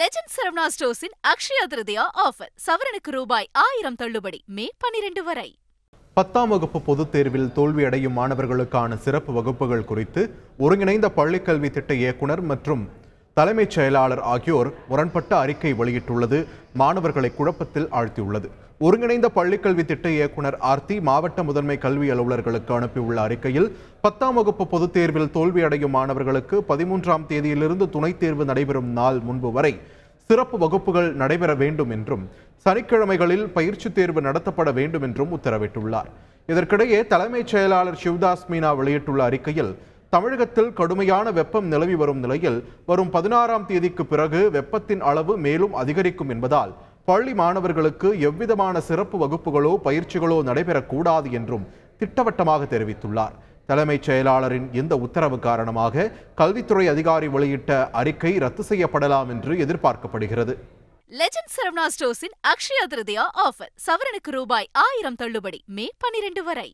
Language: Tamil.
லெஜண்ட் சரவணா ஸ்டோர்ஸின் அக்ஷயா திருதியா ஆஃபர். சவரனுக்கு ரூபாய் 1000 தள்ளுபடி மே 12 வரை. 10ஆம் வகுப்பு பொதுத் தேர்வில் தோல்வியடையும் மாணவர்களுக்கான சிறப்பு வகுப்புகள் குறித்து ஒருங்கிணைந்த பள்ளிக்கல்வி திட்ட இயக்குனர் மற்றும் தலைமைச் செயலாளர் ஆகியோர் முரண்பட்ட அறிக்கை வெளியிட்டுள்ளது மாணவர்களை குழப்பத்தில் ஆழ்த்தியுள்ளது. ஒருங்கிணைந்த பள்ளிக்கல்வி திட்ட இயக்குனர் ஆர்த்தி மாவட்ட முதன்மை கல்வி அலுவலர்களுக்கு அனுப்பியுள்ள அறிக்கையில் 10ஆம் வகுப்பு பொதுத் தேர்வில் தோல்வியடையும் மாணவர்களுக்கு 13ஆம் தேதியிலிருந்து துணைத் தேர்வு நடைபெறும் நாள் முன்பு வரை சிறப்பு வகுப்புகள் நடைபெற வேண்டும் என்றும் சனிக்கிழமைகளில் பயிற்சி தேர்வு நடத்தப்பட வேண்டும் என்றும் உத்தரவிட்டுள்ளார். இதற்கிடையே தலைமைச் செயலாளர் சிவ்தாஸ் மீனா வெளியிட்டுள்ள அறிக்கையில் தமிழகத்தில் கடுமையான வெப்பம் நிலவி வரும் நிலையில் வரும் 16ஆம் தேதிக்கு பிறகு வெப்பத்தின் அளவு மேலும் அதிகரிக்கும் என்பதால் பள்ளி மாணவர்களுக்கு எவ்விதமான சிறப்பு வகுப்புகளோ பயிற்சிகளோ நடைபெறக்கூடாது என்றும் திட்டவட்டமாக தெரிவித்துள்ளார். தலைமைச் செயலாளரின் இந்த உத்தரவு காரணமாக கல்வித்துறை அதிகாரி வெளியிட்ட அறிக்கை ரத்து செய்யப்படலாம் என்று எதிர்பார்க்கப்படுகிறது. லெஜண்ட் சரவணா ஸ்டோர்ஸின் அக்ஷயா திருதியா ஆஃபர். சவரனுக்கு ரூபாய் 1000 தள்ளுபடி மே 12 வரை.